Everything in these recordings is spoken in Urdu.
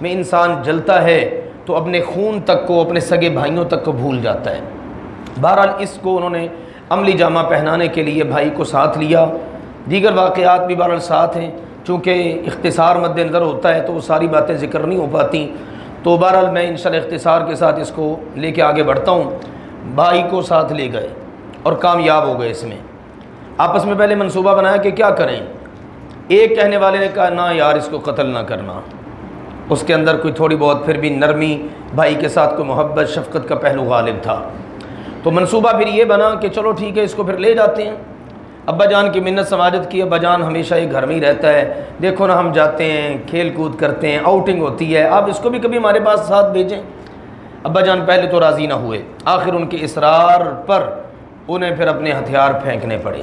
میں انسان جلتا ہے تو اپنے خون تک کو، اپنے سگے بھائیوں تک کو بھول جاتا ہے۔ بہرحال اس کو انہوں نے عملی جامہ پہنانے کے لیے بھائی کو ساتھ لیا، دیگر واقعات بھی بہرحال ساتھ ہیں، چونکہ اختصار مد نظر ہوتا ہے تو وہ ساری باتیں ذکر نہیں ہو پاتی، تو بہرحال میں انشاءاللہ اختصار کے ساتھ اس کو لے کے آگے بڑھتا ہوں۔ بھائی کو ساتھ لے گئے اور کامیاب ہو گئے۔ اس میں آپس میں پہلے منصوبہ بنایا کہ کیا کریں۔ ایک کہنے والے نے کہا نہ یار اس کو قتل نہ کرنا، اس کے اندر کوئی تھوڑی بہت پھر بھی نرمی، بھائی کے ساتھ کوئی محبت شفقت کا پہلو غالب تھا، تو منصوبہ پھر یہ بنا کہ چلو ٹھیک ہے اس کو پھر لے جاتے ہیں۔ ابا جان کی منت سماجت کی، ابا جان ہمیشہ یہ گھر میں ہی رہتا ہے، دیکھو نا ہم جاتے ہیں کھیل کود کرتے ہیں، آؤٹنگ ہوتی ہے، آپ اس کو بھی کبھی ہمارے پاس ساتھ بھیجیں۔ ابا جان پہلے تو راضی نہ ہوئے، آخر ان کے اصرار پر انہیں پھر اپنے ہتھیار پھینکنے پڑے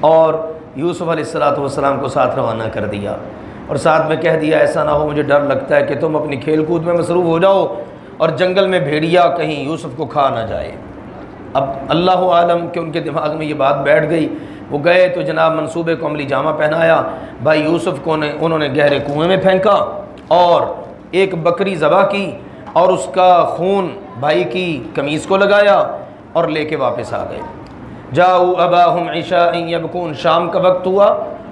اور یوسف علیہ السلام کو ساتھ روانہ کر دیا، اور ساتھ میں کہہ دیا ایسا نہ ہو، مجھے ڈر لگتا ہے کہ تم اپنی کھیل کود میں مصروف ہو جاؤ اور جنگل میں بھیڑیا کہیں یوسف کو کھا نہ جائے۔ اب اللہ عالم کہ ان کے دماغ میں یہ بات بیٹھ گئی، وہ گئے تو جناب منصوبے کو عملی جامہ پہنایا، بھائی یوسف کو انہوں نے گہرے کنویں میں پھینکا اور ایک بکری ذبح کی اور اس کا خون بھائی کی قمیص کو لگایا اور لے کے واپس آ گئے۔ جاؤ اباہم عشاء یبکون، شام کا وقت ہوا،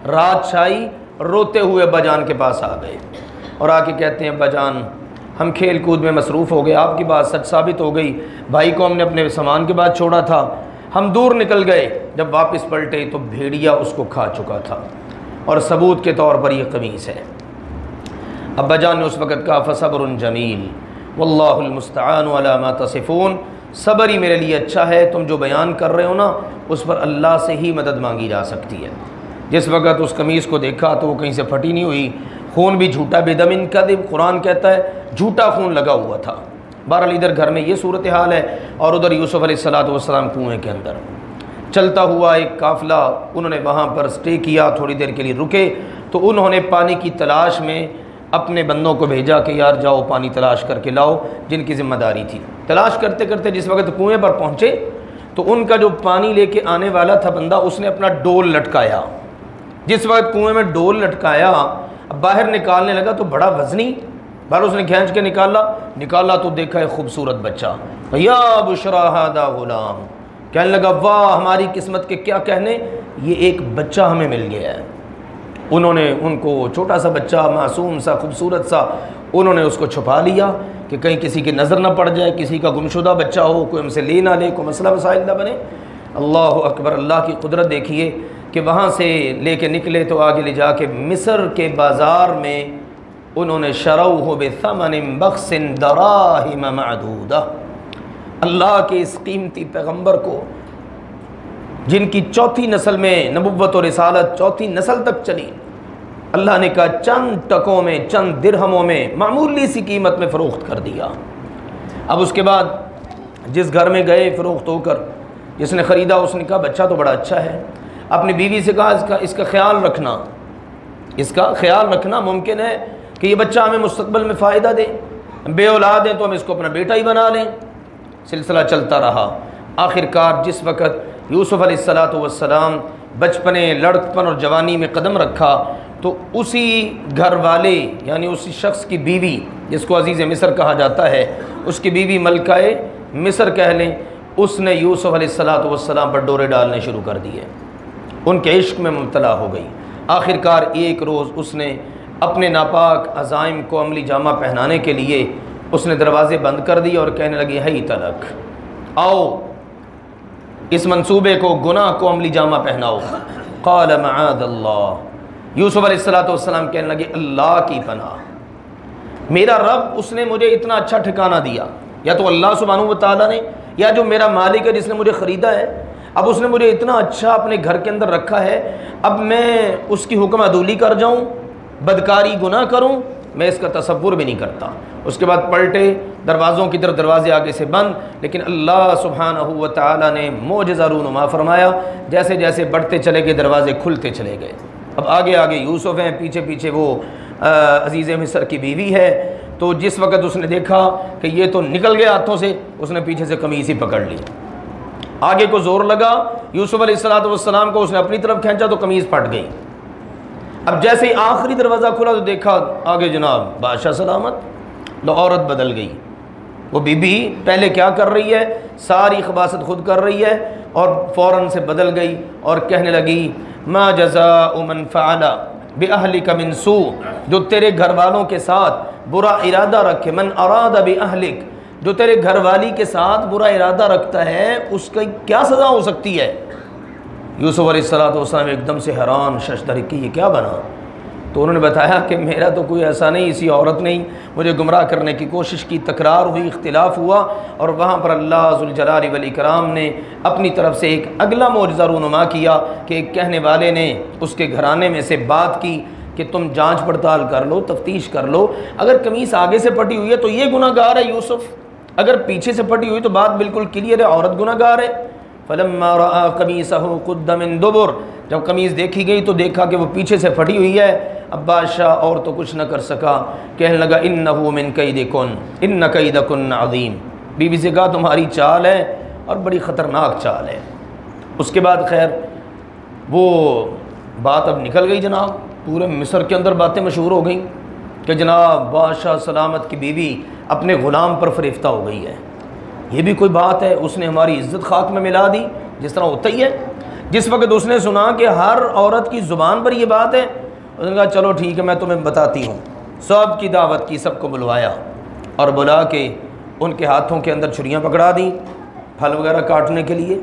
رات چھائی، روتے ہوئے ابا جان کے پاس آ گئے اور آ کے کہتے ہیں ابا جان ہم کھیل کود میں مصروف ہو گئے، آپ کی بات سچ ثابت ہو گئی، بھائی کو ہم نے اپنے سامان کے بعد چھوڑا تھا، ہم دور نکل گئے، جب واپس پلٹے تو بھیڑیا اس کو کھا چکا تھا اور ثبوت کے طور پر یہ قمیص ہے۔ ابا جان نے اس وقت کہا فصبر جمیل واللہ المستعان علی ما تصفون، صبر ہی میرے لیے اچھا ہے، تم جو بیان کر رہے ہو نا اس پر اللہ سے ہی مدد مانگی جا سکتی ہے۔ جس وقت اس قمیص کو دیکھا تو وہ کہیں سے پھٹی نہیں ہوئی، خون بھی جھوٹا، بدم کذب، قرآن کہتا ہے جھوٹا خون لگا ہوا تھا۔ بہرحال ادھر گھر میں یہ صورتحال ہے اور ادھر یوسف علیہ السلام کنویں کے اندر چلتا ہوا ایک قافلہ، انہوں نے وہاں پر سٹے کیا، تھوڑی دیر کے لیے رکے تو انہوں نے پانی کی تلاش میں اپنے بندوں کو بھیجا کہ یار جاؤ پانی تلاش کر کے لاؤ، جن کی ذمہ داری تھی۔ تلاش کرتے کرتے جس وقت کنویں پر پہنچے تو ان کا جو پانی لے کے آنے والا تھا بندہ، اس نے اپنا ڈول لٹکایا۔ جس وقت کنویں میں ڈول لٹکایا باہر نکالنے لگا تو بڑا وزنی، باہر اس نے کھینچ کے نکالا تو دیکھا ایک خوبصورت بچہ، یا بشرا ھذا غلام، کہنے لگا واہ ہماری قسمت کے کیا کہنے، یہ ایک بچہ ہمیں مل گیا ہے۔ انہوں نے ان کو چھوٹا سا بچہ، معصوم سا، خوبصورت سا، انہوں نے اس کو چھپا لیا کہ کہیں کسی کی نظر نہ پڑ جائے، کسی کا گمشدہ بچہ ہو، کوئی ہم سے لے نہ لے، کوئی مسئلہ مسائل نہ بنے۔ اللہ اکبر، اللہ کی قدرت دیکھیے کہ وہاں سے لے کے نکلے تو آگے لے جا کے مصر کے بازار میں انہوں نے شروہ بثمن بخس دراہم معدودہ، اللہ کے اس قیمتی پیغمبر کو جن کی چوتھی نسل میں نبوت و رسالت چوتھی نسل تک چلی، اللہ نے کہا چند ٹکوں میں، چند درہموں میں، معمولی سی قیمت میں فروخت کر دیا۔ اب اس کے بعد جس گھر میں گئے فروخت ہو کر، جس نے خریدا اس نے کہا بچہ تو بڑا اچھا ہے، اپنی بیوی سے کہا اس کا خیال رکھنا، ممکن ہے کہ یہ بچہ ہمیں مستقبل میں فائدہ دے، بے اولاد ہیں تو ہم اس کو اپنا بیٹا ہی بنا لیں۔ سلسلہ چلتا رہا، آخر کار جس وقت یوسف علیہ السلام بچپنے، لڑکپن اور جوانی میں قدم رکھا تو اسی گھر والے یعنی اسی شخص کی بیوی جس کو عزیز مصر کہا جاتا ہے، اس کی بیوی ملکہ مصر کہہ لیں، اس نے یوسف علیہ السلام پر ڈورے ڈالنے شروع کر دیے، ان کے عشق میں مبتلا ہو گئی۔ آخر کار ایک روز اس نے اپنے ناپاک عزائم کو عملی جامہ پہنانے کے لیے اس نے دروازے بند کر دیے اور کہنے لگی ہے تلک، آؤ اس منصوبے کو، گناہ کو عملی جامہ پہناؤ۔ قال معاذ اللہ، یوسف علیہ السلام کہنے لگے اللہ کی پناہ، میرا رب اس نے مجھے اتنا اچھا ٹھکانہ دیا، یا تو اللہ سبحانہ و تعالیٰ نے، یا جو میرا مالک ہے جس نے مجھے خریدا ہے، اب اس نے مجھے اتنا اچھا اپنے گھر کے اندر رکھا ہے، اب میں اس کی حکم عدولی کر جاؤں، بدکاری گناہ کروں، میں اس کا تصور بھی نہیں کرتا۔ اس کے بعد پلٹے، دروازوں کی طرف دروازے آگے سے بند، لیکن اللہ سبحانہ و تعالیٰ نے معجزہ رونما فرمایا، جیسے جیسے بڑھتے چلے گئے دروازے کھلتے چلے گئے۔ اب آگے آگے یوسف ہیں، پیچھے پیچھے وہ عزیز مصر کی بیوی ہے، تو جس وقت اس نے دیکھا کہ یہ تو نکل گیا ہاتھوں سے، اس نے پیچھے سے قمیص ہی پکڑ لی، آگے کو زور لگا، یوسف علیہ السلام کو اس نے اپنی طرف کھینچا تو قمیص پھٹ گئی۔ اب جیسے ہی آخری دروازہ کھلا تو دیکھا آگے جناب بادشاہ سلامت، لو عورت بدل گئی۔ وہ بی بی پہلے کیا کر رہی ہے، ساری خباثت خود کر رہی ہے، اور فوراً سے بدل گئی اور کہنے لگی ما جزاء من فعل بأہلک من سوء، جو تیرے گھر والوں کے ساتھ برا ارادہ رکھے، من اراد بأہلک، جو تیرے گھر والی کے ساتھ برا ارادہ رکھتا ہے اس کی کیا سزا ہو سکتی ہے۔ یوسف علیہ السلام ایک دم سے حیران ششدر کہ یہ کیا بنا؟ تو انہوں نے بتایا کہ میرا تو کوئی ایسا نہیں، اسی عورت نے مجھے گمراہ کرنے کی کوشش کی، تکرار ہوئی، اختلاف ہوا، اور وہاں پر اللہ ذوالجلال والاکرام نے اپنی طرف سے ایک اگلا معجزہ رونما کیا کہ ایک کہنے والے نے اس کے گھرانے میں سے بات کی کہ تم جانچ پڑتال کر لو، تفتیش کر لو، اگر قمیص آگے سے پھٹی ہوئی ہے تو یہ گناہ گار ہے یوسف، اگر پیچھے سے پھٹی ہوئی تو بات بالکل کلیئر ہے، عورت گناہ گار ہے۔ فلما رأى قمیصه قد من دبر، جب قمیص دیکھی گئی تو دیکھا کہ وہ پیچھے سے پھٹی ہوئی ہے۔ اب بادشاہ اور تو کچھ نہ کر سکا، کہنے لگا انه من کیدکن ان کیدکن عظیم، بی بی سے کہا تمہاری چال ہے اور بڑی خطرناک چال ہے۔ اس کے بعد خیر وہ بات اب نکل گئی جناب، پورے مصر کے اندر باتیں مشہور ہو گئیں کہ جناب بادشاہ سلامت کی بیوی اپنے غلام پر فریفتہ ہو گئی ہے۔ یہ بھی کوئی بات ہے، اس نے ہماری عزت خاک میں ملا دی، جس طرح ہوتا ہی ہے۔ جس وقت اس نے سنا کہ ہر عورت کی زبان پر یہ بات ہے، اس نے کہا چلو ٹھیک ہے میں تمہیں بتاتی ہوں، سب کی دعوت کی، سب کو بلوایا اور بلا کے ان کے ہاتھوں کے اندر چھریاں پکڑا دیں پھل وغیرہ کاٹنے کے لیے،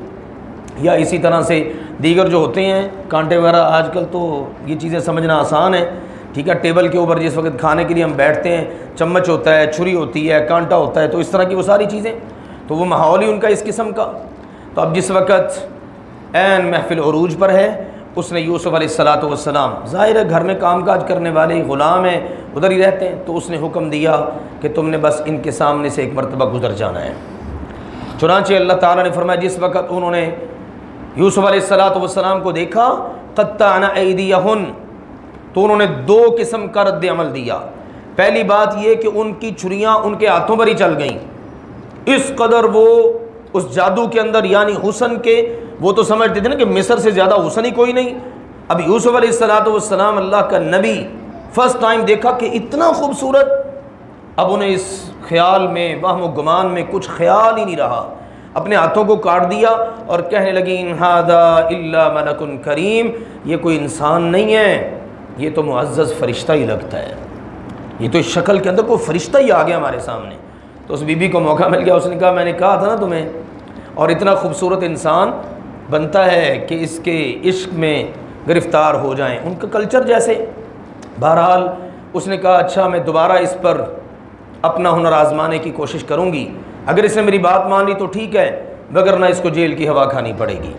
یا اسی طرح سے دیگر جو ہوتے ہیں کانٹے وغیرہ، آج کل تو یہ چیزیں سمجھنا آسان ہے، ٹھیک ہے، ٹیبل کے اوپر جس وقت کھانے کے لیے ہم بیٹھتے ہیں چمچ ہوتا ہے، چھری ہوتی ہے، کانٹا ہوتا ہے، تو اس طرح کی وہ ساری چیزیں، تو وہ ماحول ہی ان کا اس قسم کا۔ تو اب جس وقت عین محفل عروج پر ہے، اس نے یوسف علیہ السلام، ظاہر ہے گھر میں کام کاج کرنے والے غلام ہیں، ادھر ہی رہتے ہیں، تو اس نے حکم دیا کہ تم نے بس ان کے سامنے سے ایک مرتبہ گزر جانا ہے۔ چنانچہ اللہ تعالیٰ نے فرمایا جس وقت انہوں نے یوسف علیہ السلام کو دیکھا قطعنا ایدیہن، تو انہوں نے دو قسم کا رد عمل دیا۔ پہلی بات یہ کہ ان کی چھریاں ان کے ہاتھوں پر ہی چل گئیں، اس قدر وہ اس جادو کے اندر، یعنی حسن کے، وہ تو سمجھتے تھے نا کہ مصر سے زیادہ حسن ہی کوئی نہیں۔ اب یوسف علیہ السلام اللہ کا نبی، فرسٹ ٹائم دیکھا کہ اتنا خوبصورت، اب انہیں اس خیال میں، وہم و گمان میں کچھ خیال ہی نہیں رہا، اپنے ہاتھوں کو کاٹ دیا اور کہنے لگی ان ھذا الا ملک کریم، یہ کوئی انسان نہیں ہے، یہ تو معزز فرشتہ ہی لگتا ہے، یہ تو اس شکل کے اندر کوئی فرشتہ ہی آ گیا ہمارے سامنے۔ تو اس بی بی کو موقع مل گیا، اس نے کہا میں نے کہا تھا نا تمہیں، اور اتنا خوبصورت انسان بنتا ہے کہ اس کے عشق میں گرفتار ہو جائیں، ان کا کلچر جیسے۔ بہرحال اس نے کہا اچھا میں دوبارہ اس پر اپنا ہنر آزمانے کی کوشش کروں گی، اگر اس نے میری بات مان لی تو ٹھیک ہے، وگرنہ اس کو جیل کی ہوا کھانی پڑے گی۔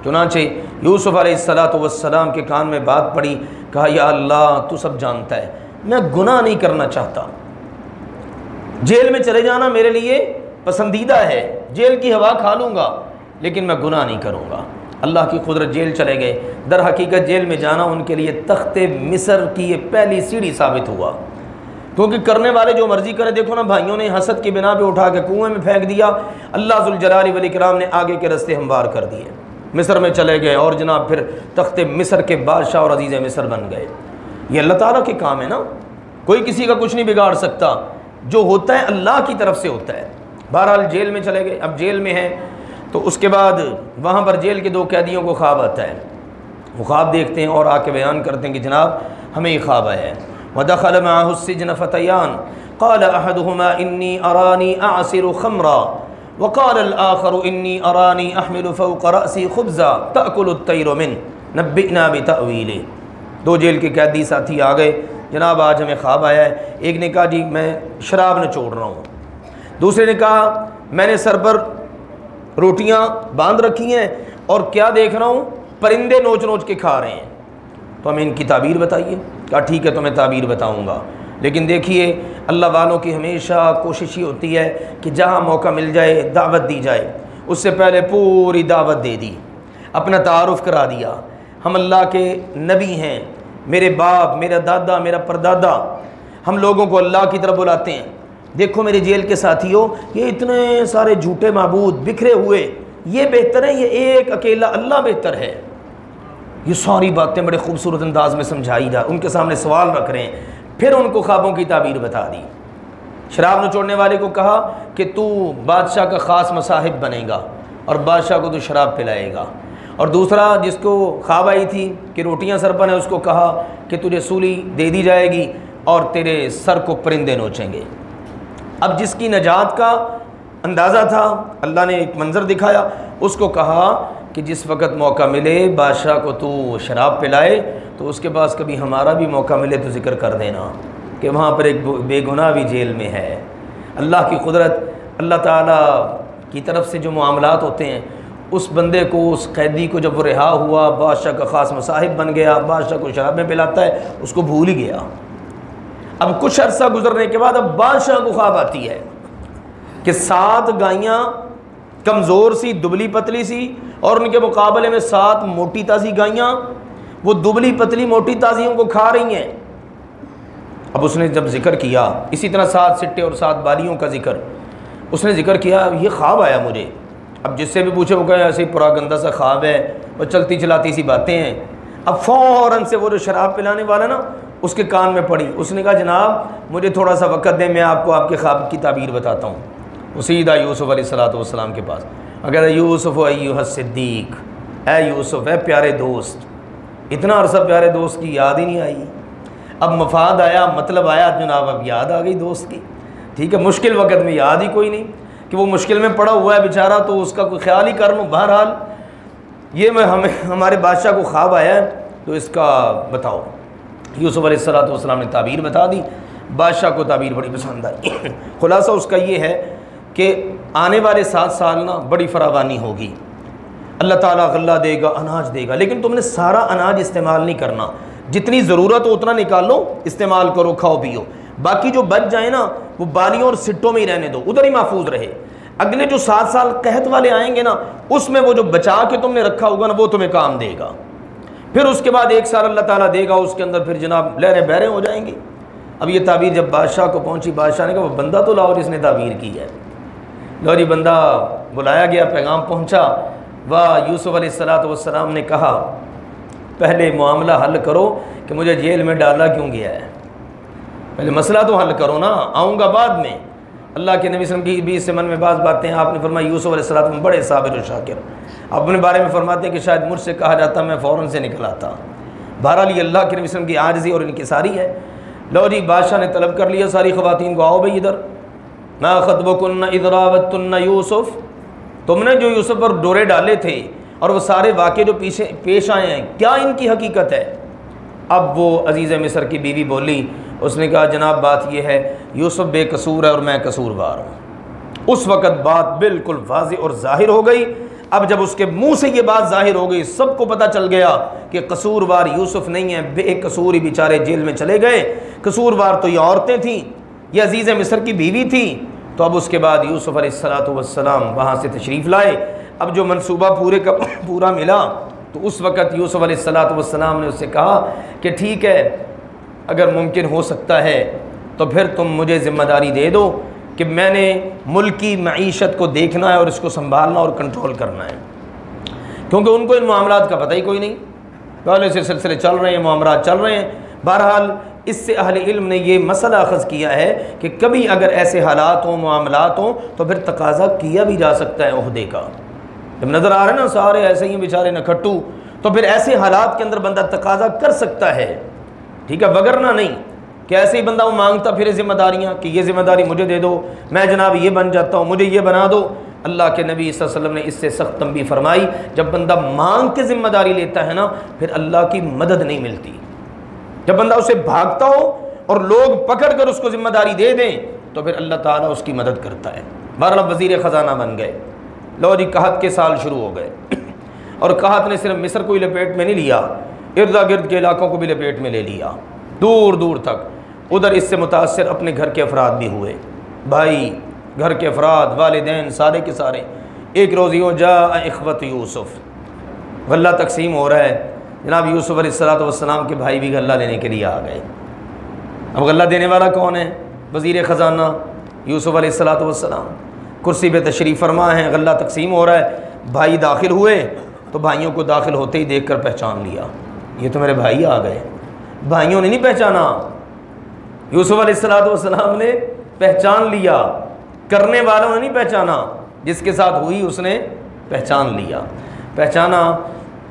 چنانچہ یوسف علیہ السلام کے کان میں بات پڑی، کہا یا اللہ تو سب جانتا ہے، میں گناہ نہیں کرنا چاہتا، جیل میں چلے جانا میرے لیے پسندیدہ ہے، جیل کی ہوا کھا لوں گا لیکن میں گناہ نہیں کروں گا۔ اللہ کی قدرت، جیل چلے گئے۔ در حقیقت جیل میں جانا ان کے لیے تخت مصر کی یہ پہلی سیڑھی ثابت ہوا، کیونکہ کرنے والے جو مرضی کرے، دیکھو نا بھائیوں نے حسد کی بنا پہ اٹھا کے کنویں میں پھینک دیا، اللہ ذوالجلال والاکرام نے آگے کے راستے ہموار کر دیے، مصر میں چلے گئے اور جناب پھر تخت مصر کے بادشاہ اور عزیز مصر بن گئے۔ یہ اللہ تعالیٰ کے کام ہے نا، کوئی کسی کا کچھ نہیں بگاڑ سکتا، جو ہوتا ہے اللہ کی طرف سے ہوتا ہے۔ بہرحال جیل میں چلے گئے، اب جیل میں ہیں تو اس کے بعد وہاں پر جیل کے دو قیدیوں کو خواب آتا ہے، وہ خواب دیکھتے ہیں اور آ کے بیان کرتے ہیں کہ جناب ہمیں یہ خواب آیا ہے۔ وَدَخَلَ مَعَهُ السِّجْنَ فَتَيَانِ قَالَ أَحَدُهُمَا إِنِّي أَرَانِي أَعْصِرُ خَمْرًا وَقَالَ الْآخَرُ إِنِّي أَرَانِي أَحْمِلُ فَوْقَ رَأْسِي خُبْزًا تَأْكُلُ الطَّيْرُ مِنْهُ نَبِّئْنَا بِتَأْوِيلِهِ۔ دو جیل کے قیدی ساتھی آ گئے، جناب آج ہمیں خواب آیا ہے۔ ایک نے کہا جی میں شراب نچوڑ رہا ہوں، دوسرے نے کہا میں نے سر پر روٹیاں باندھ رکھی ہیں اور کیا دیکھ رہا ہوں، پرندے نوچ نوچ کے کھا رہے ہیں، تو ہمیں ان کی تعبیر بتائیے۔ کہا ٹھیک ہے تمہیں تعبیر بتاؤں گا، لیکن دیکھیے اللہ والوں کی ہمیشہ کوشش ہی ہوتی ہے کہ جہاں موقع مل جائے دعوت دی جائے۔ اس سے پہلے پوری دعوت دے دی، اپنا تعارف کرا دیا، ہم اللہ کے نبی ہیں، میرے باپ، میرا دادا، میرا پردادا، ہم لوگوں کو اللہ کی طرف بلاتے ہیں۔ دیکھو میرے جیل کے ساتھیوں، یہ اتنے سارے جھوٹے معبود بکھرے ہوئے، یہ بہتر ہے، یہ ایک اکیلا اللہ بہتر ہے۔ یہ ساری باتیں بڑے خوبصورت انداز میں سمجھائی جا، ان کے سامنے سوال رکھ رہے ہیں، پھر ان کو خوابوں کی تعبیر بتا دی۔ شراب نچوڑنے والے کو کہا کہ تو بادشاہ کا خاص مصاحب بنے گا اور بادشاہ کو تو شراب پلائے گا، اور دوسرا جس کو خواب آئی تھی کہ روٹیاں سر پر ہیں، اس کو کہا کہ تجھے سولی دے دی جائے گی اور تیرے سر کو پرندے نوچیں گے۔ اب جس کی نجات کا اندازہ تھا، اللہ نے ایک منظر دکھایا، اس کو کہا کہ جس وقت موقع ملے بادشاہ کو تو شراب پلائے تو اس کے پاس کبھی ہمارا بھی موقع ملے تو ذکر کر دینا کہ وہاں پر ایک بے گناہ بھی جیل میں ہے۔ اللہ کی قدرت، اللہ تعالیٰ کی طرف سے جو معاملات ہوتے ہیں، اس بندے کو، اس قیدی کو جب وہ رہا ہوا، بادشاہ کا خاص مصاحب بن گیا، بادشاہ کو شراب میں پلاتا ہے، اس کو بھول ہی گیا۔ اب کچھ عرصہ گزرنے کے بعد اب بادشاہ کو خواب آتی ہے کہ 7 گائیاں کمزور سی، دبلی پتلی سی، اور ان کے مقابلے میں 7 موٹی تازی گائیاں وہ دبلی پتلی موٹی تازیوں کو کھا رہی ہیں۔ اب اس نے جب ذکر کیا، اسی طرح 7 سٹے اور 7 بالیوں کا ذکر اس نے ذکر کیا، یہ خواب آیا مجھے۔ اب جس سے بھی پوچھے وہ کہے ایسے ہی پورا گندہ سا خواب ہے، وہ چلتی چلاتی سی باتیں ہیں۔ اب فوراً سے وہ جو شراب پلانے والا نا، اس کے کان میں پڑی، اس نے کہا جناب مجھے تھوڑا سا وقت دیں، میں آپ کو آپ کے خواب کی تعبیر بتاتا ہوں۔ وہ سیدھا یوسف علیہ السلام کے پاس اگر یوسف ایھا الصدیق، اے یوسف، اے پیارے دوست، اتنا عرصہ پیارے دوست کی یاد ہی نہیں آئی۔ اب مفاد آیا، مطلب آیا جناب، اب یاد آ گئی دوست کی، ٹھیک ہے، مشکل وقت میں یاد ہی کوئی نہیں کہ وہ مشکل میں پڑا ہوا ہے بیچارہ، تو اس کا کوئی خیال ہی کر لوں۔ بہرحال یہ ہمارے بادشاہ کو خواب آیا ہے تو اس کا بتاؤ۔ یوسف علیہ السلام نے تعبیر بتا دی، بادشاہ کو تعبیر بڑی پسند آئی۔ خلاصہ اس کا یہ ہے کہ آنے والے 7 سال نا بڑی فراوانی ہوگی، اللہ تعالیٰ غلہ دے گا، اناج دے گا، لیکن تم نے سارا اناج استعمال نہیں کرنا، جتنی ضرورت ہو اتنا نکالو، استعمال کرو، کھاؤ پیو، باقی جو بچ جائے نا وہ بالیوں اور سٹوں میں ہی رہنے دو، ادھر ہی محفوظ رہے۔ اگلے جو 7 سال قحط والے آئیں گے نا، اس میں وہ جو بچا کے تم نے رکھا ہوگا نا وہ تمہیں کام دے گا۔ پھر اس کے بعد 1 سال اللہ تعالیٰ دے گا، اس کے اندر پھر جناب لہریں بحریں ہو جائیں گی۔ اب یہ تعبیر جب بادشاہ کو پہنچی، بادشاہ نے کہا وہ بندہ تو لاؤ جس نے تعبیر کی ہے۔ لو جی بندہ بلایا گیا، پیغام پہنچا، یوسف علیہ السلام نے کہا پہلے معاملہ حل کرو کہ مجھے جیل میں ڈالا کیوں گیا ہے، پہلے مسئلہ تو حل کرو نا، آؤں گا بعد میں۔ اللہ کے نبی صلی اللہ علیہ وسلم کی 20 سے من میں بعض باتیں آپ نے فرمایا یوسف علیہ السلام بڑے صابر و شاکر، آپ اپنے بارے میں فرماتے ہیں کہ شاید مجھ سے کہا جاتا میں فوراً سے نکل آتا۔ بہرحال یہ اللہ کے نبی صلی اللہ علیہ وسلم کی عاجزی اور انکساری ہے۔ لو جی بادشاہ نے طلب کر لیا ساری خواتین کو، آؤ بھائی ادھر، ما خطبکن اذ راوتن یوسف، تم نے جو یوسف پر ڈورے ڈالے تھے اور وہ سارے واقعے جو پیش آئے ہیں، کیا ان کی حقیقت ہے؟ اب وہ عزیز مصر کی بیوی بولی، اس نے کہا جناب بات یہ ہے یوسف بے قصور ہے اور میں قصوروار ہوں۔ اس وقت بات بالکل واضح اور ظاہر ہو گئی۔ اب جب اس کے منہ سے یہ بات ظاہر ہو گئی، سب کو پتہ چل گیا کہ قصوروار یوسف نہیں ہے، بے قصور ہی بیچارے جیل میں چلے گئے، قصوروار تو یہ عورتیں تھیں، یہ عزیز مصر کی بیوی تھی۔ تو اب اس کے بعد یوسف علیہ السلام وہاں سے تشریف لائے۔ اب جو منصوبہ پورے کا پورا ملا تو اس وقت یوسف علیہ السلام نے اس سے کہا کہ ٹھیک ہے، اگر ممکن ہو سکتا ہے تو پھر تم مجھے ذمہ داری دے دو کہ میں نے ملک کی معیشت کو دیکھنا ہے اور اس کو سنبھالنا اور کنٹرول کرنا ہے، کیونکہ ان کو ان معاملات کا پتہ ہی کوئی نہیں، پہلے سے سلسلے چل رہے ہیں، معاملات چل رہے ہیں۔ بہرحال اس سے اہل علم نے یہ مسئلہ اخذ کیا ہے کہ کبھی اگر ایسے حالات ہوں، معاملات ہوں، تو پھر تقاضا کیا بھی جا سکتا ہے عہدے کا۔ جب نظر آ رہے ہیں نا سارے ایسے ہی بیچارے نکھٹو، تو پھر ایسے حالات کے اندر بندہ تقاضا کر سکتا ہے، ٹھیک ہے، وگرنہ نہیں کہ ایسے ہی بندہ وہ مانگتا پھر ذمہ داریاں کہ یہ ذمہ داری مجھے دے دو، میں جناب یہ بن جاتا ہوں، مجھے یہ بنا دو۔ اللہ کے نبی صلی اللہ علیہ وسلم نے اس سے سخت تنبیہ فرمائی، جب بندہ مانگ کے ذمہ داری لیتا ہے نا پھر اللہ کی مدد نہیں ملتی۔ جب بندہ اسے بھاگتا ہو اور لوگ پکڑ کر اس کو ذمہ داری دے دیں تو پھر اللہ تعالیٰ اس کی مدد کرتا ہے۔ بہرحال وزیر خزانہ بن گئے۔ لو جی قحط کے سال شروع ہو گئے، اور قحط نے صرف مصر کو ہی لپیٹ میں نہیں لیا، ارد گرد کے علاقوں کو بھی لپیٹ میں لے لیا، دور دور تک۔ ادھر اس سے متاثر اپنے گھر کے افراد بھی ہوئے، بھائی، گھر کے افراد، والدین، سارے کے سارے۔ ایک روز یوں جاء اخوۃ یوسف، غلہ تقسیم ہو رہا ہے، جناب یوسف علیہ السلام کے بھائی بھی غلہ لینے کے لیے آ گئے۔ اب غلہ دینے والا کون ہے؟ وزیر خزانہ یوسف علیہ السلام، کرسی پہ تشریف فرما ہیں، غلہ تقسیم ہو رہا ہے، بھائی داخل ہوئے تو بھائیوں کو داخل ہوتے ہی دیکھ کر پہچان لیا، یہ تو میرے بھائی آ گئے۔ بھائیوں نے نہیں پہچانا، یوسف علیہ السلام نے پہچان لیا، کرنے والوں نے نہیں پہچانا، جس کے ساتھ ہوئی اس نے پہچان لیا۔ پہچانا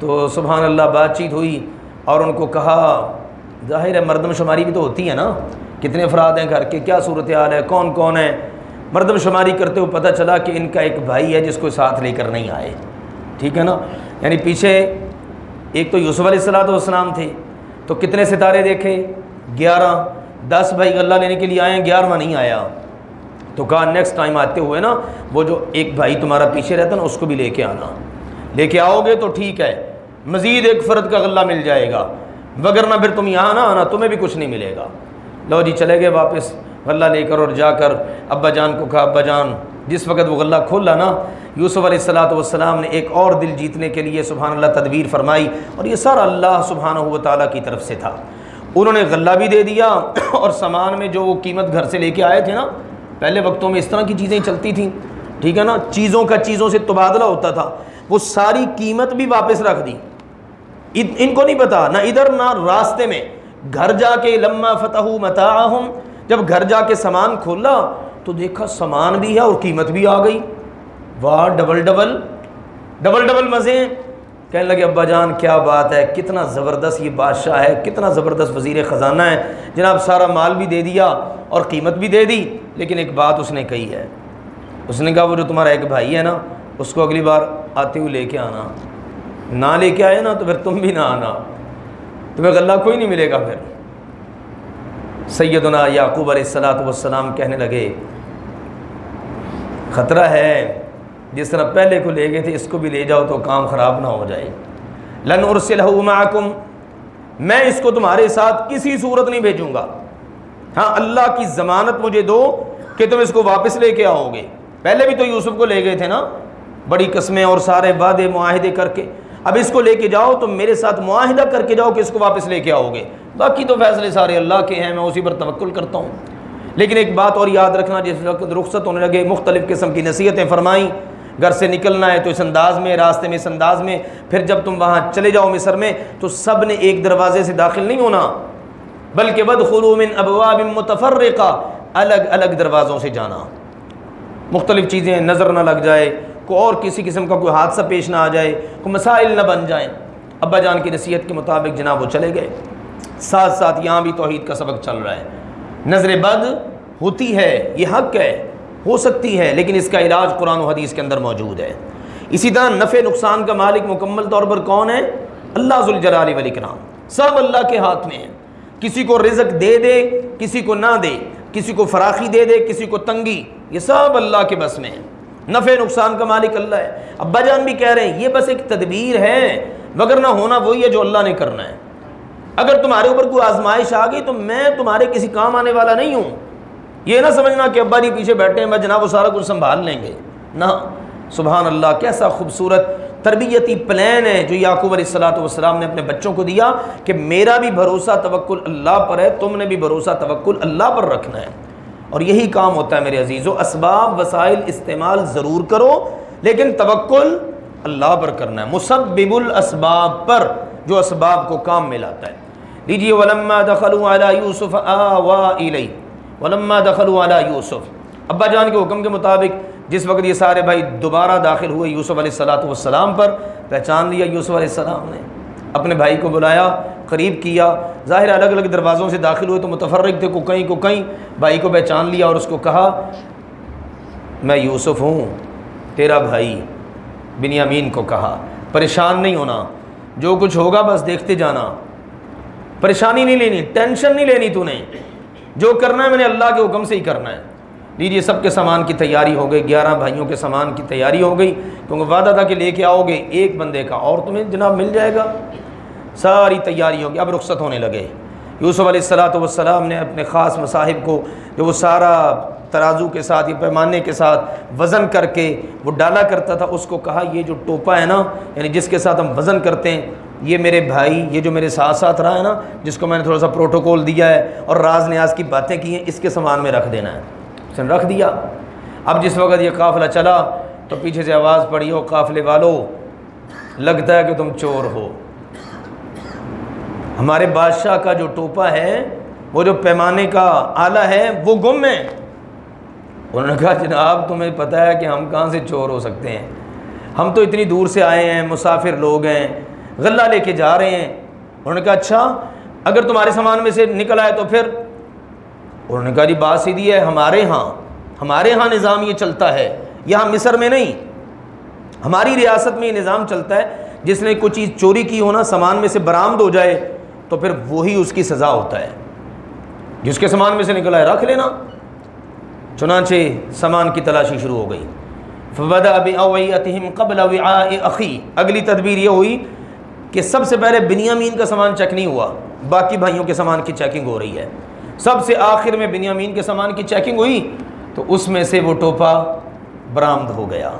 تو سبحان اللہ بات چیت ہوئی اور ان کو کہا، ظاہر ہے مردم شماری بھی تو ہوتی ہے نا، کتنے افراد ہیں گھر کے، کیا صورتحال ہے، کون کون ہے، مردم شماری کرتے ہوئے پتہ چلا کہ ان کا ایک بھائی ہے جس کو ساتھ لے کر نہیں آئے، ٹھیک ہے نا۔ یعنی پیچھے ایک تو یوسف علیہ السلام تھے، تو کتنے ستارے دیکھے، 11، 10 بھائی غلہ لینے کے لیے آئے ہیں، 11واں نہیں آیا، تو کہا نیکسٹ ٹائم آتے ہوئے نا وہ جو ایک بھائی تمہارا پیچھے رہتا نا اس کو بھی لے کے آنا، لے کے آؤ گے تو ٹھیک ہے، مزید ایک فرد کا غلہ مل جائے گا، وگرنہ پھر تم یہاں نہ آنا، تمہیں بھی کچھ نہیں ملے گا۔ لو جی چلے گئے واپس غلہ لے کر، اور جا کر ابا جان کو کہا، ابا جان، جس وقت وہ غلہ کھولا نا، یوسف علیہ السلام نے ایک اور دل جیتنے کے لیے سبحان اللہ تدبیر فرمائی، اور یہ سارا اللہ سبحانہ و تعالیٰ کی طرف سے تھا۔ انہوں نے غلہ بھی دے دیا اور سامان میں جو وہ قیمت گھر سے لے کے آئے تھے نا، پہلے وقتوں میں اس طرح کی چیزیں چلتی تھیں، ٹھیک ہے نا، چیزوں کا چیزوں سے تبادلہ ہوتا تھا، وہ ساری قیمت بھی واپس رکھ دی۔ ان کو نہیں پتا، نہ ادھر نہ راستے میں، گھر جا کے لما فتحوا متاعہم، جب گھر جا کے سامان کھولا تو دیکھا سامان بھی ہے اور قیمت بھی آ گئی، واہ، ڈبل ڈبل مزے۔ کہنے لگے ابا جان کیا بات ہے، کتنا زبردست یہ بادشاہ ہے، کتنا زبردست وزیر خزانہ ہے، جناب سارا مال بھی دے دیا اور قیمت بھی دے دی، لیکن ایک بات اس نے کہی ہے، اس نے کہا وہ جو تمہارا ایک بھائی ہے نا اس کو اگلی بار آتے ہوئے لے کے آنا، نہ لے کے آئے نا تو پھر تم بھی نہ آنا، تمہیں غلہ کوئی نہیں ملے گا۔ پھر سیدنا یعقوب علیہ السلام کہنے لگے خطرہ ہے، جس طرح پہلے کو لے گئے تھے اس کو بھی لے جاؤ تو کام خراب نہ ہو جائے۔ لن ارسلہ معکم، میں اس کو تمہارے ساتھ کسی صورت نہیں بھیجوں گا، ہاں اللہ کی ضمانت مجھے دو کہ تم اس کو واپس لے کے آؤ گے۔ پہلے بھی تو یوسف کو لے گئے تھے نا، بڑی قسمیں اور سارے وعدے معاہدے کر کے، اب اس کو لے کے جاؤ تو میرے ساتھ معاہدہ کر کے جاؤ کہ اس کو واپس لے کے آؤ گے، باقی تو فیصلے سارے اللہ کے ہیں، میں اسی پر توکل کرتا ہوں۔ لیکن ایک بات اور یاد رکھنا، جس وقت رخصت ہونے لگے مختلف قسم کی نصیحتیں فرمائیں، گھر سے نکلنا ہے تو اس انداز میں، راستے میں اس انداز میں، پھر جب تم وہاں چلے جاؤ مصر میں تو سب نے ایک دروازے سے داخل نہیں ہونا، بلکہ وادخلوا من ابواب متفرقہ، الگ الگ دروازوں سے جانا، مختلف چیزیں نظر نہ لگ جائے، کوئی اور کسی قسم کا کوئی حادثہ پیش نہ آ جائے، کوئی مسائل نہ بن جائیں۔ ابا جان کی نصیحت کے مطابق جناب وہ چلے گئے، ساتھ ساتھ یہاں بھی توحید کا سبق چل رہا ہے۔ نظر بد ہوتی ہے، یہ حق ہے، ہو سکتی ہے، لیکن اس کا علاج قرآن و حدیث کے اندر موجود ہے۔ اسی طرح نفع نقصان کا مالک مکمل طور پر کون ہے؟ اللہ ذوالجلال والاکرام، سب اللہ کے ہاتھ میں ہے، کسی کو رزق دے دے کسی کو نہ دے، کسی کو فراخی دے دے کسی کو تنگی، یہ سب اللہ کے بس میں ہے، نفع نقصان کا مالک اللہ ہے۔ ابا جان بھی کہہ رہے ہیں یہ بس ایک تدبیر ہے، وگرنہ ہونا وہی ہے جو اللہ نے کرنا ہے۔ اگر تمہارے اوپر کوئی آزمائش آ گئی تو میں تمہارے کسی کام آنے والا نہیں ہوں، یہ نہ سمجھنا کہ ابا جی پیچھے بیٹھے ہیں بس جناب وہ سارا کچھ سنبھال لیں گے، نہ۔ سبحان اللہ، کیسا خوبصورت تربیتی پلان ہے جو یعقوب علیہ السلام نے اپنے بچوں کو دیا کہ میرا بھی بھروسہ توکل اللہ پر ہے، تم نے بھی بھروسہ توکل اللہ پر رکھنا ہے، اور یہی کام ہوتا ہے میرے عزیزو۔ اسباب وسائل استعمال ضرور کرو لیکن توکل اللہ پر کرنا ہے، مسبب الاسباب پر جو اسباب کو کام میں لاتا ہے۔ لیجیے ولما دخلوا علی یوسف آوا الیہ، ولما دخلوا علی یوسف، ابا جان کے حکم کے مطابق جس وقت یہ سارے بھائی دوبارہ داخل ہوئے یوسف علیہ السلام پر، پہچان لیا یوسف علیہ السلام نے، اپنے بھائی کو بلایا، قریب کیا، ظاہر الگ الگ دروازوں سے داخل ہوئے تو متفرق تھے، کو کہیں بھائی کو پہچان لیا اور اس کو کہا میں یوسف ہوں تیرا بھائی، بنیامین کو کہا پریشان نہیں ہونا، جو کچھ ہوگا بس دیکھتے جانا، پریشانی نہیں لینی، ٹینشن نہیں لینی، تو نے جو کرنا ہے میں نے اللہ کے حکم سے ہی کرنا ہے۔ لیجیے سب کے سامان کی تیاری ہو گئی، 11 بھائیوں کے سامان کی تیاری ہو گئی، کیونکہ وعدہ تھا کہ لے کے آؤ گے ایک بندے کا اور تمہیں جناب مل جائے گا، ساری تیاری ہوگی۔ اب رخصت ہونے لگے، یوسف علیہ السلام نے اپنے خاص مصاحب کو جو وہ سارا ترازو کے ساتھ یا پیمانے کے ساتھ وزن کر کے وہ ڈالا کرتا تھا، اس کو کہا یہ جو ٹوپا ہے نا، یعنی جس کے ساتھ ہم وزن کرتے ہیں، یہ میرے بھائی یہ جو میرے ساتھ ساتھ رہا ہے نا، جس کو میں نے تھوڑا سا پروٹوکول دیا ہے اور راز نیاز کی باتیں کی ہیں، اس کے سامان میں رکھ دینا ہے، اس نے رکھ دیا۔ اب جس وقت یہ قافلہ چلا تو پیچھے سے آواز پڑی، ہو قافلے والو لگتا ہے کہ تم چور ہو۔ ہمارے بادشاہ کا جو ٹوپا ہے، وہ جو پیمانے کا آلہ ہے، وہ گم ہے۔ انہوں نے کہا جناب تمہیں پتہ ہے کہ ہم کہاں سے چور ہو سکتے ہیں، ہم تو اتنی دور سے آئے ہیں، مسافر لوگ ہیں، غلہ لے کے جا رہے ہیں۔ انہوں نے کہا اچھا اگر تمہارے سامان میں سے نکل آئے تو پھر؟ انہوں نے کہا جی بات سیدھی ہے، ہمارے ہاں نظام یہ چلتا ہے، یہاں مصر میں نہیں، ہماری ریاست میں یہ نظام چلتا ہے، جس نے کوئی چیز چوری کی ہو نا، سامان میں سے برآمد ہو جائے تو پھر وہی اس کی سزا ہوتا ہے، جس کے سامان میں سے نکلا ہے رکھ لینا۔ چنانچہ سامان کی تلاشی شروع ہو گئی۔ فَبَدَأَ بِأَوْعِيَتِهِمْ قَبْلَ وِعَاءِ أَخِيهِ، اگلی تدبیر یہ ہوئی کہ سب سے پہلے بنیامین کا سامان چیک نہیں ہوا، باقی بھائیوں کے سامان کی چیکنگ ہو رہی ہے۔ سب سے آخر میں بنیامین کے سامان کی چیکنگ ہوئی تو اس میں سے وہ ٹوپا برآمد ہو گیا۔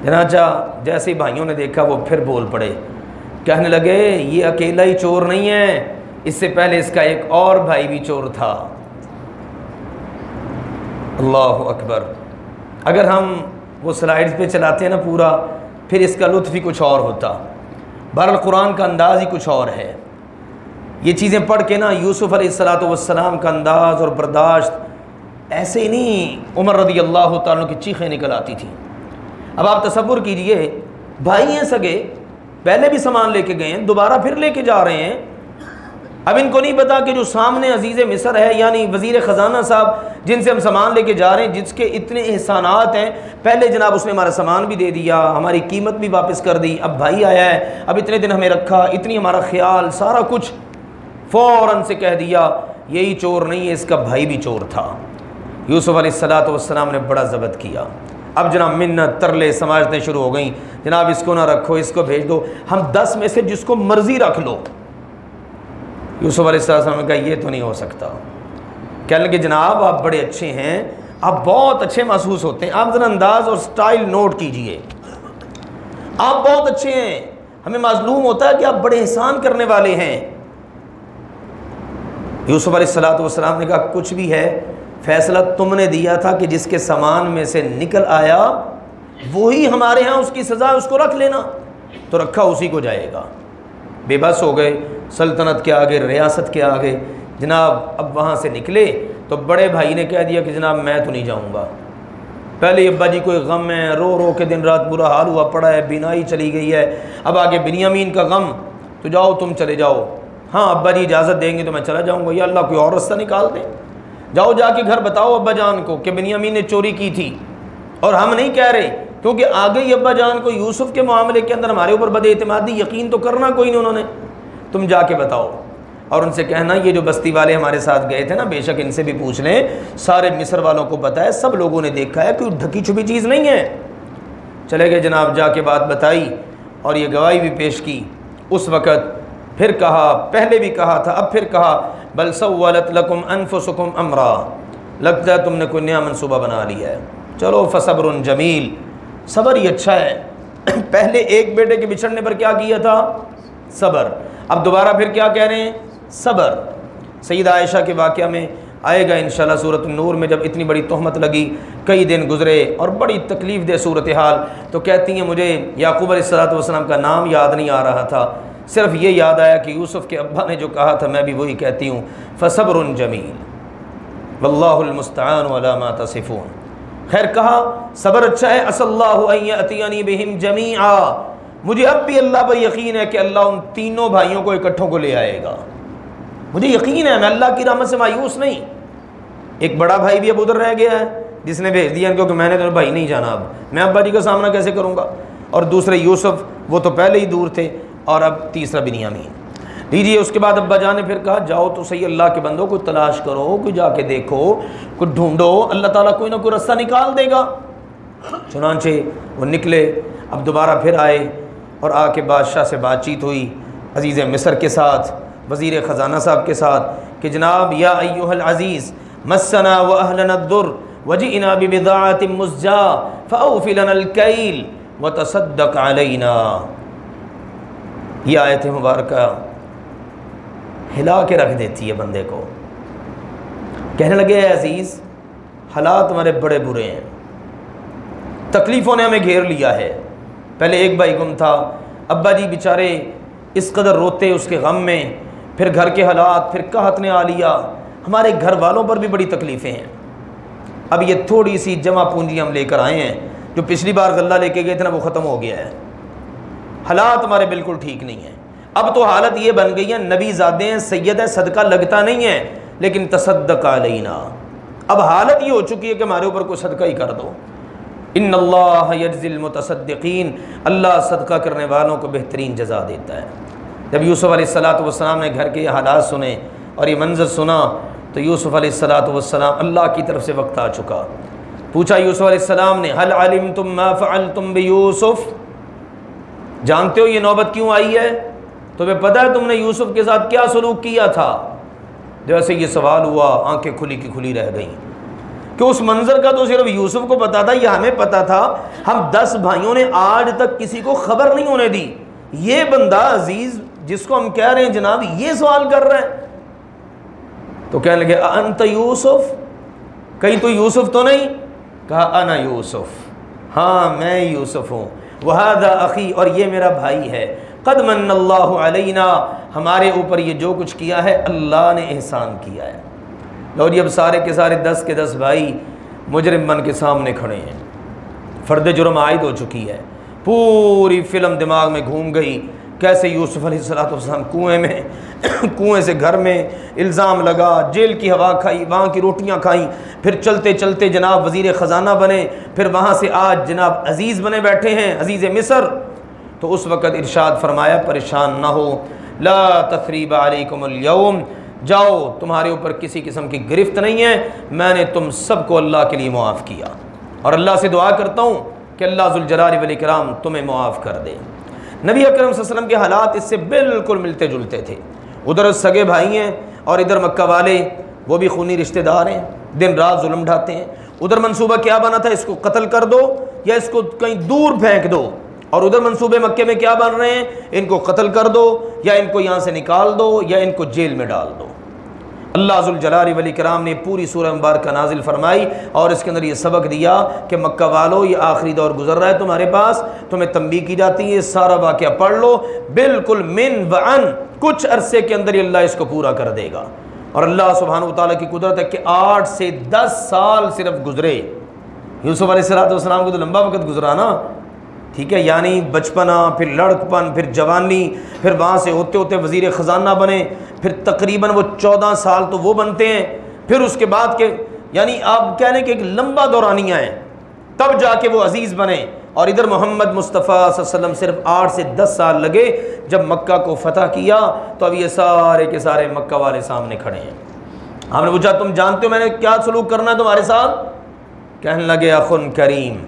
چنانچہ جیسے ہی بھائیوں نے دیکھا وہ پھر بول پڑے، کہنے لگے یہ اکیلا ہی چور نہیں ہے، اس سے پہلے اس کا ایک اور بھائی بھی چور تھا۔ اللہ اکبر۔ اگر ہم وہ سلائیڈز پہ چلاتے ہیں نا پورا، پھر اس کا لطف ہی کچھ اور ہوتا۔ بہرحال قرآن کا انداز ہی کچھ اور ہے۔ یہ چیزیں پڑھ کے نا یوسف علیہ السلام کا انداز اور برداشت ایسے ہی نہیں عمر رضی اللہ تعالیٰ کی چیخیں نکل آتی تھیں۔ اب آپ تصور کیجئے، بھائی ہیں سگے، پہلے بھی سامان لے کے گئے ہیں، دوبارہ پھر لے کے جا رہے ہیں۔ اب ان کو نہیں پتا کہ جو سامنے عزیز مصر ہے یعنی وزیر خزانہ صاحب جن سے ہم سامان لے کے جا رہے ہیں، جس کے اتنے احسانات ہیں، پہلے جناب اس نے ہمارا سامان بھی دے دیا، ہماری قیمت بھی واپس کر دی، اب بھائی آیا ہے، اب اتنے دن ہمیں رکھا، اتنی ہمارا خیال، سارا کچھ فوراً سے کہہ دیا یہی چور نہیں ہے، اس کا بھائی بھی چور تھا۔ یوسف علیہ السلام نے بڑا ضبط کیا۔ اب جناب منت ترلے سماجتیں شروع ہو گئیں، جناب اس کو نہ رکھو، اس کو بھیج دو، ہم 10 میں سے جس کو مرضی رکھ لو۔ یوسف علیہ السلام نے کہا یہ تو نہیں ہو سکتا۔ کہنے لگے جناب آپ بڑے اچھے ہیں، آپ بہت اچھے محسوس ہوتے ہیں، آپ ذرا انداز اور سٹائل نوٹ کیجئے، آپ بہت اچھے ہیں، ہمیں معلوم ہوتا ہے کہ آپ بڑے احسان کرنے والے ہیں۔ یوسف علیہ السلام نے کہا کچھ بھی ہے، فیصلہ تم نے دیا تھا کہ جس کے سامان میں سے نکل آیا وہی ہمارے ہاں اس کی سزا، اس کو رکھ لینا، تو رکھا اسی کو جائے گا۔ بے بس ہو گئے، سلطنت کے آگے، ریاست کے آگے، جناب اب وہاں سے نکلے تو بڑے بھائی نے کہہ دیا کہ جناب میں تو نہیں جاؤں گا۔ پہلے ابا جی کوئی غم ہے، رو رو کے دن رات برا حال ہوا پڑا ہے، بینائی چلی گئی ہے، اب آگے بنیامین کا غم، تو جاؤ تم چلے جاؤ، ہاں ابا جی اجازت دیں گے تو میں چلا جاؤں گا، یا اللہ کوئی اور رستہ نکال دیں، جاؤ جا کے گھر بتاؤ ابا جان کو کہ بنیامین نے چوری کی تھی، اور ہم نہیں کہہ رہے کیونکہ آگے ہی ابا جان کو یوسف کے معاملے کے اندر ہمارے اوپر بد اعتمادی، یقین تو کرنا کوئی نہیں انہوں نے، تم جا کے بتاؤ اور ان سے کہنا یہ جو بستی والے ہمارے ساتھ گئے تھے نا، بے شک ان سے بھی پوچھ لیں، سارے مصر والوں کو پتہ ہے، سب لوگوں نے دیکھا ہے، کوئی ڈھکی چھپی چیز نہیں ہے۔ چلے گئے جناب، جا کے بات بتائی اور یہ گواہی بھی پیش کی۔ اس وقت پھر کہا، پہلے بھی کہا تھا، اب پھر کہا بل سولت لکم انفسکم امرا، لگتا ہے تم نے کوئی نیا منصوبہ بنا لیا ہے، چلو فصبر جمیل، صبر ہی اچھا ہے۔ پہلے ایک بیٹے کے بچھڑنے پر کیا کیا تھا؟ صبر، اب دوبارہ پھر کیا کہہ رہے ہیں؟ صبر۔ سیدہ عائشہ کے واقعہ میں آئے گا انشاءاللہ سورۃ النور میں، جب اتنی بڑی تہمت لگی، کئی دن گزرے اور بڑی تکلیف دہ صورتحال، تو کہتی ہیں مجھے یعقوب علیہ السلام کا نام یاد نہیں آ رہا تھا، صرف یہ یاد آیا کہ یوسف کے ابا نے جو کہا تھا میں بھی وہی کہتی ہوں، فصبر جمیل واللہ المستعان علی ما تصفون۔ خیر کہا صبر اچھا ہے، عسى اللہ ان یأتینی بہم جمیعا، مجھے اب بھی اللہ پر یقین ہے کہ اللہ ان تینوں بھائیوں کو اکٹھوں کو لے آئے گا، مجھے یقین ہے، میں اللہ کی رحمت سے مایوس نہیں۔ ایک بڑا بھائی بھی اب ادھر رہ گیا ہے جس نے بھیج دیا کیونکہ میں نے تو بھائی نہیں جانا، اب میں ابا جی کا سامنا کیسے کروں گا، اور دوسرے یوسف وہ تو پہلے ہی دور تھے، اور اب تیسرا بنیامین۔ لیجیے اس کے بعد ابا جان نے پھر کہا جاؤ تو صحیح اللہ کے بندوں کو تلاش کرو، کوئی جا کے دیکھو، کوئی ڈھونڈو، اللہ تعالیٰ کوئی نہ کوئی رستہ نکال دے گا۔ چنانچہ وہ نکلے، اب دوبارہ پھر آئے اور آ کے بادشاہ سے بات چیت ہوئی، عزیز مصر کے ساتھ، وزیر خزانہ صاحب کے ساتھ، کہ جناب یا ایھا العزیز مسنا واہلنا الضر وجئنا ببضاعۃ مزجاۃ فاوف لنا الکیل وتصدق علینا۔ یہ آیت مبارکہ ہلا کے رکھ دیتی ہے بندے کو۔ کہنے لگے اے عزیز، حالات ہمارے بڑے برے ہیں، تکلیفوں نے ہمیں گھیر لیا ہے، پہلے ایک بھائی گم تھا، ابا جی بیچارے اس قدر روتے اس کے غم میں، پھر گھر کے حالات، پھر قحط نے آ لیا، ہمارے گھر والوں پر بھی بڑی تکلیفیں ہیں۔ اب یہ تھوڑی سی جمع پونجی ہم لے کر آئے ہیں، جو پچھلی بار غلہ لے کے گئے تھے نا وہ ختم ہو گیا ہے، حالات ہمارے بالکل ٹھیک نہیں ہیں۔ اب تو حالت یہ بن گئی ہے، نبی زادے ہیں، سید ہے، صدقہ لگتا نہیں ہے، لیکن تصدق علینا، اب حالت یہ ہو چکی ہے کہ ہمارے اوپر کوئی صدقہ ہی کر دو۔ ان اللہ یجزی المتصدقین، اللہ صدقہ کرنے والوں کو بہترین جزا دیتا ہے۔ جب یوسف علیہ السلام نے گھر کے حالات سنے اور یہ منظر سنا تو یوسف علیہ السلام اللہ کی طرف سے وقت آ چکا، پوچھا یوسف علیہ السلام نے هل علمتم ما فعلتم بیوسف، جانتے ہو یہ نوبت کیوں آئی ہے؟ تمہیں پتہ ہے تم نے یوسف کے ساتھ کیا سلوک کیا تھا؟ جیسے یہ سوال ہوا آنکھیں کھلی کی کھلی رہ گئیں، کہ اس منظر کا تو صرف یوسف کو پتا تھا، یہ ہمیں پتا تھا، ہم 10 بھائیوں نے آج تک کسی کو خبر نہیں ہونے دی، یہ بندہ عزیز جس کو ہم کہہ رہے ہیں جناب یہ سوال کر رہے ہیں۔ تو کہنے لگے انت یوسف، کہیں تو یوسف تو نہیں؟ کہا انا یوسف، ہاں میں یوسف ہوں، وہذا اخی، اور یہ میرا بھائی ہے، قد من اللہ علینا، ہمارے اوپر یہ جو کچھ کیا ہے اللہ نے احسان کیا ہے۔ لو جی اب سارے کے سارے 10 کے 10 بھائی مجرم بن کے سامنے کھڑے ہیں، فرد جرم عائد ہو چکی ہے، پوری فلم دماغ میں گھوم گئی، کیسے یوسف علیہ السلام کنویں میں، کنویں سے گھر میں، الزام لگا، جیل کی ہوا کھائی، وہاں کی روٹیاں کھائیں، پھر چلتے چلتے جناب وزیر خزانہ بنے، پھر وہاں سے آج جناب عزیز بنے بیٹھے ہیں، عزیز مصر۔ تو اس وقت ارشاد فرمایا پریشان نہ ہو، لا تثریب علیکم اليوم، جاؤ تمہارے اوپر کسی قسم کی گرفت نہیں ہے، میں نے تم سب کو اللہ کے لیے معاف کیا، اور اللہ سے دعا کرتا ہوں کہ اللہ ذوالجلال والاکرام تمہیں معاف کر دے۔ نبی اکرم صلی اللہ علیہ وسلم کے حالات اس سے بالکل ملتے جلتے تھے، ادھر سگے بھائی ہیں اور ادھر مکہ والے وہ بھی خونی رشتہ دار ہیں، دن رات ظلم ڈھاتے ہیں۔ ادھر منصوبہ کیا بنا تھا، اس کو قتل کر دو یا اس کو کہیں دور پھینک دو، اور ادھر منصوبے مکے میں کیا بن رہے ہیں، ان کو قتل کر دو یا ان کو یہاں سے نکال دو یا ان کو جیل میں ڈال دو۔ اللہ ذوالجلال والاکرام نے پوری سورہ مبارکہ نازل فرمائی اور اس کے اندر یہ سبق دیا کہ مکہ والو یہ آخری دور گزر رہا ہے تمہارے پاس، تمہیں تنبیہ کی جاتی ہے، سارا واقعہ پڑھ لو، بالکل من وعن، کچھ عرصے کے اندر ہی اللہ اس کو پورا کر دے گا۔ اور اللہ سبحانہ وتعالیٰ کی قدرت ہے کہ 8 سے 10 سال صرف گزرے، یوسف علیہ السلام کو تو لمبا وقت گزرا نا، ٹھیک ہے، یعنی بچپنا، پھر لڑکپن، پھر جوانی، پھر وہاں سے ہوتے ہوتے وزیر خزانہ بنے، پھر تقریباً وہ 14 سال تو وہ بنتے ہیں، پھر اس کے بعد کے یعنی آپ کہہ لیں کہ ایک لمبا دورانیہ ہے، تب جا کے وہ عزیز بنے۔ اور ادھر محمد مصطفیٰ صلی اللہ علیہ وسلم صرف 8 سے 10 سال لگے، جب مکہ کو فتح کیا تو اب یہ سارے کے سارے مکہ والے سامنے کھڑے ہیں۔ ہم نے پوچھا تم جانتے ہو میں نے کیا سلوک کرنا ہے تمہارے ساتھ؟ کہنے لگے اخن کریم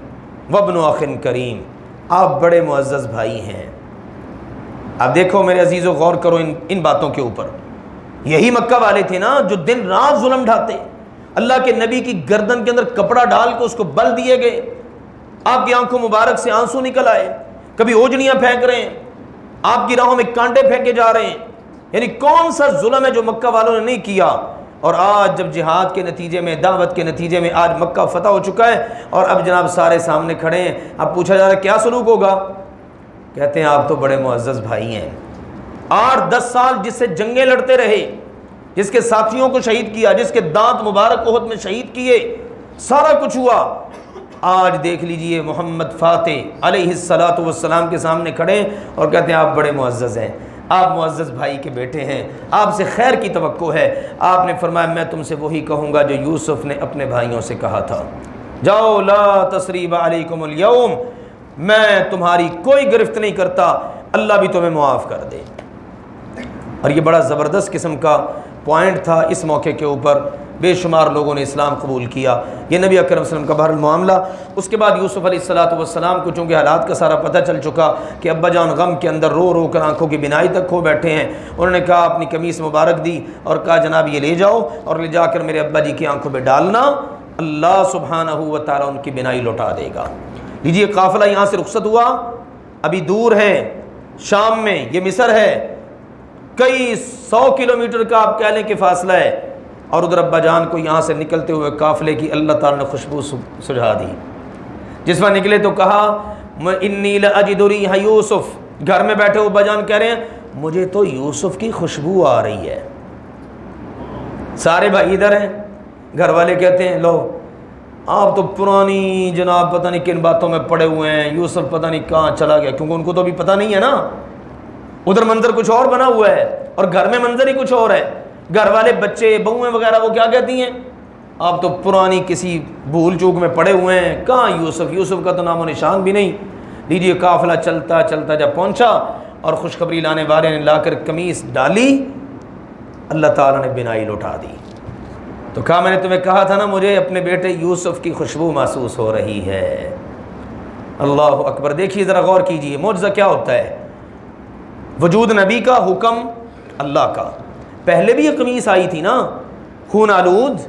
وابن اخن کریم، آپ بڑے معزز بھائی ہیں۔ اب دیکھو میرے عزیزو غور کرو ان باتوں کے اوپر، یہی مکہ والے تھے نا جو دن رات ظلم ڈھاتے، اللہ کے نبی کی گردن کے اندر کپڑا ڈال کے اس کو بل دیے گئے، آپ کی آنکھوں مبارک سے آنسو نکل آئے، کبھی اوجھنیاں پھینک رہے ہیں، آپ کی راہوں میں کانٹے پھینکے جا رہے ہیں، یعنی کون سا ظلم ہے جو مکہ والوں نے نہیں کیا؟ اور آج جب جہاد کے نتیجے میں، دعوت کے نتیجے میں آج مکہ فتح ہو چکا ہے اور اب جناب سارے سامنے کھڑے ہیں، اب پوچھا جا رہا ہے کیا سلوک ہوگا؟ کہتے ہیں آپ تو بڑے معزز بھائی ہیں، 8-10 سال جس سے جنگیں لڑتے رہے، جس کے ساتھیوں کو شہید کیا، جس کے دانت مبارک احد میں شہید کیے، سارا کچھ ہوا، آج دیکھ لیجئے محمد فاتح علیہ السلام کے سامنے کھڑے اور کہتے ہیں آپ بڑے معزز ہیں، آپ معزز بھائی کے بیٹے ہیں، آپ سے خیر کی توقع ہے۔ آپ نے فرمایا میں تم سے وہی کہوں گا جو یوسف نے اپنے بھائیوں سے کہا تھا، جاؤ لا تثریب علیکم اليوم، میں تمہاری کوئی گرفت نہیں کرتا، اللہ بھی تمہیں معاف کر دے۔ اور یہ بڑا زبردست قسم کا پوائنٹ تھا، اس موقع کے اوپر بے شمار لوگوں نے اسلام قبول کیا، یہ نبی اکرم صلی اللہ علیہ وسلم کا بہرحال معاملہ۔ اس کے بعد یوسف علیہ السلام کو چونکہ حالات کا سارا پتہ چل چکا کہ ابا جان غم کے اندر رو رو کر آنکھوں کی بینائی تک کھو بیٹھے ہیں، انہوں نے کہا اپنی قمیص مبارک دی اور کہا جناب یہ لے جاؤ اور لے جا کر میرے ابا جی کی آنکھوں پہ ڈالنا، اللہ سبحانہ و تعالیٰ ان کی بینائی لوٹا دے گا۔ لیجیے قافلہ یہاں سے رخصت ہوا، ابھی دور ہے شام میں، یہ مصر ہے، کئی 100 کلومیٹر کا آپ کہہ لیں کہ فاصلہ ہے، اور ادھر ابا جان کو یہاں سے نکلتے ہوئے قافلے کی اللہ تعالیٰ نے خوشبو سجھا دی۔ جس وقت نکلے تو کہا انی لاجد ریح یوسف، گھر میں بیٹھے ابا جان کہہ رہے ہیں مجھے تو یوسف کی خوشبو آ رہی ہے، سارے بھائی ادھر ہیں، گھر والے کہتے ہیں لو آپ تو پرانی جناب پتہ نہیں کن باتوں میں پڑے ہوئے ہیں، یوسف پتہ نہیں کہاں چلا گیا، کیونکہ ان کو تو ابھی پتہ نہیں ہے نا، ادھر منظر کچھ اور بنا ہوا ہے اور گھر میں منظر ہی کچھ اور ہے۔ گھر والے بچے بہویں وغیرہ وہ کیا کہتی ہیں آپ تو پرانی کسی بھول چوک میں پڑے ہوئے ہیں، کہاں یوسف کا تو نام و نشان بھی نہیں۔ لیجیے قافلہ چلتا چلتا جب پہنچا اور خوشخبری لانے والے نے لا کر قمیص ڈالی، اللہ تعالیٰ نے بینائی لوٹا دی۔ تو کہا میں نے تمہیں کہا تھا نا مجھے اپنے بیٹے یوسف کی خوشبو محسوس ہو رہی ہے۔ اللہ اکبر، دیکھیے ذرا غور کیجیے معجزہ کیا ہوتا ہے، وجود نبی کا، حکم اللہ کا۔ پہلے بھی یہ قمیص آئی تھی نا، خون آلود،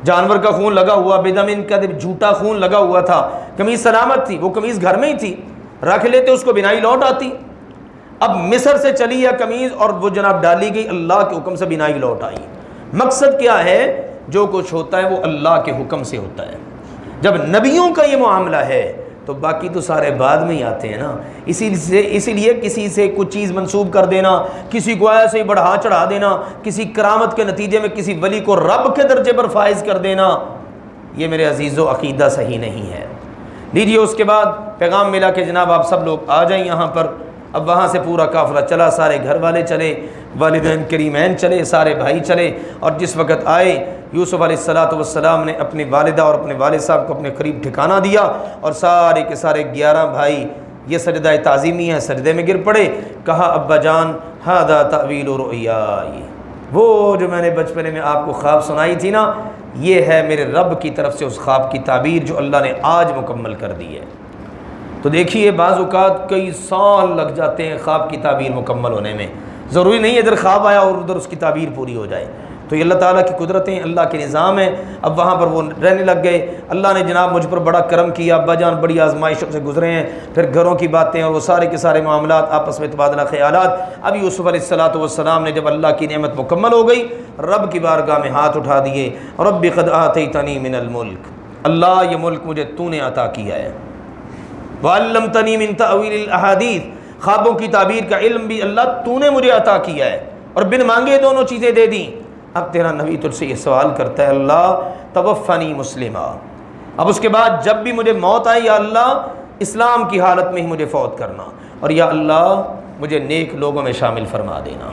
جانور کا خون لگا ہوا، بدم کذب، جھوٹا خون لگا ہوا تھا، قمیص سلامت تھی، وہ قمیص گھر میں ہی تھی، رکھ لیتے اس کو بینائی لوٹ آتی۔ اب مصر سے چلی ہے قمیص اور وہ جناب ڈالی گئی، اللہ کے حکم سے بینائی لوٹ آئی۔ مقصد کیا ہے، جو کچھ ہوتا ہے وہ اللہ کے حکم سے ہوتا ہے۔ جب نبیوں کا یہ معاملہ ہے تو باقی تو سارے بعد میں ہی آتے ہیں نا، اسی لیے کسی سے کچھ چیز منسوب کر دینا، کسی کو ایسے ہی بڑھا چڑھا دینا، کسی کرامت کے نتیجے میں کسی ولی کو رب کے درجے پر فائز کر دینا، یہ میرے عزیزو عقیدہ صحیح نہیں ہے۔ لیجیے اس کے بعد پیغام ملا کہ جناب آپ سب لوگ آ جائیں یہاں پر۔ اب وہاں سے پورا قافلہ چلا، سارے گھر والے چلے، والدین کریمین چلے، سارے بھائی چلے، اور جس وقت آئے یوسف علیہ السلام نے اپنی والدہ اور اپنے والد صاحب کو اپنے قریب ٹھکانہ دیا، اور سارے کے سارے 11 بھائی یہ سجدہ تعظیمی ہے، سجدے میں گر پڑے۔ کہا ابا جان ھذا تأویل رؤیائی، وہ جو میں نے بچپنے میں آپ کو خواب سنائی تھی نا، یہ ہے میرے رب کی طرف سے اس خواب کی تعبیر جو اللہ نے آج مکمل کر دی ہے۔ تو دیکھیے بعض اوقات کئی سال لگ جاتے ہیں خواب کی تعبیر مکمل ہونے میں، ضروری نہیں ادھر خواب آیا اور ادھر اس کی تعبیر پوری ہو جائے۔ تو یہ اللہ تعالیٰ کی قدرتیں، اللہ کے نظام ہیں۔ اب وہاں پر وہ رہنے لگ گئے، اللہ نے جناب مجھ پر بڑا کرم کیا، ابا جان بڑی آزمائشوں سے گزرے ہیں، پھر گھروں کی باتیں اور وہ سارے کے سارے معاملات، آپس میں تبادلہ خیالات۔ اب یوسف علیہ السلام نے جب اللہ کی نعمت مکمل ہو گئی، رب کی بارگاہ میں ہاتھ اٹھا دیے، رب قد آتیتنی من الملک، اللہ یہ ملک مجھے تو نے عطا کیا ہے، وعلمتنی من تأویل الاحادیث، خوابوں کی تعبیر کا علم بھی اللہ تو نے مجھے عطا کیا ہے، اور بن مانگے دونوں چیزیں دے دیں۔ اب تیرا نبی تجھ سے یہ سوال کرتا ہے اللہ توفنی مسلمہ، اب اس کے بعد جب بھی مجھے موت آئے یا اللہ اسلام کی حالت میں ہی مجھے فوت کرنا، اور یا اللہ مجھے نیک لوگوں میں شامل فرما دینا۔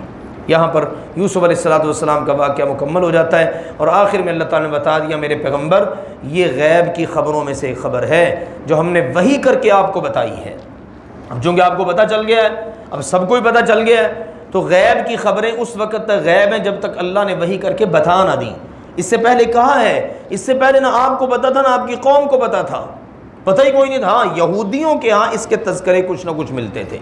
یہاں پر یوسف علیہ السلام کا واقعہ مکمل ہو جاتا ہے، اور آخر میں اللہ تعالیٰ نے بتا دیا میرے پیغمبر یہ غیب کی خبروں میں سے ایک خبر ہے جو ہم نے وحی کر کے آپ کو بتائی ہے۔ اب چونکہ آپ کو پتہ چل گیا ہے، اب سب کو ہی پتہ چل گیا ہے، تو غیب کی خبریں اس وقت تک غیب ہیں جب تک اللہ نے وحی کر کے بتا نہ دی۔ اس سے پہلے کہا ہے، اس سے پہلے نہ آپ کو پتہ تھا نہ آپ کی قوم کو پتہ تھا، پتہ ہی کوئی نہیں تھا۔ ہاں یہودیوں کے ہاں اس کے تذکرے کچھ نہ کچھ ملتے تھے،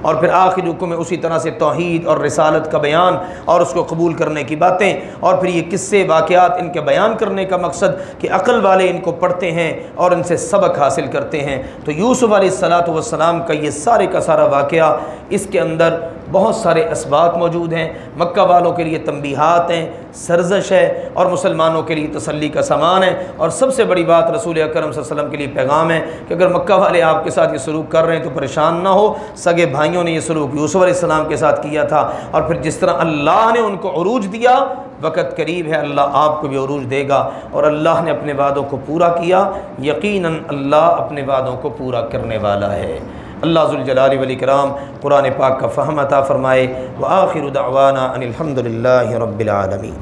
اور پھر آخری حکم میں اسی طرح سے توحید اور رسالت کا بیان اور اس کو قبول کرنے کی باتیں، اور پھر یہ قصے واقعات ان کے بیان کرنے کا مقصد کہ عقل والے ان کو پڑھتے ہیں اور ان سے سبق حاصل کرتے ہیں۔ تو یوسف علیہ السلام کا یہ سارے کا سارا واقعہ، اس کے اندر بہت سارے اسباق موجود ہیں، مکہ والوں کے لیے تنبیہات ہیں، سرزش ہے، اور مسلمانوں کے لیے تسلی کا سامان ہے، اور سب سے بڑی بات رسول اکرم صلی اللہ علیہ وسلم کے لیے پیغام ہے کہ اگر مکہ والے آپ کے ساتھ یہ سلوک کر رہے ہیں تو پریشان نہ ہو، سگے بھائیوں نے یہ سلوک یوسف علیہ السلام کے ساتھ کیا تھا، اور پھر جس طرح اللہ نے ان کو عروج دیا، وقت قریب ہے اللہ آپ کو بھی عروج دے گا، اور اللہ نے اپنے وعدوں کو پورا کیا، یقیناً اللہ اپنے وعدوں کو پورا کرنے والا ہے۔ اللہ ذوالجلال والاکرام قرآن پاک کا فہم عطا فرمائے۔ وآخر دعوانا ان الحمد للہ رب العالمین۔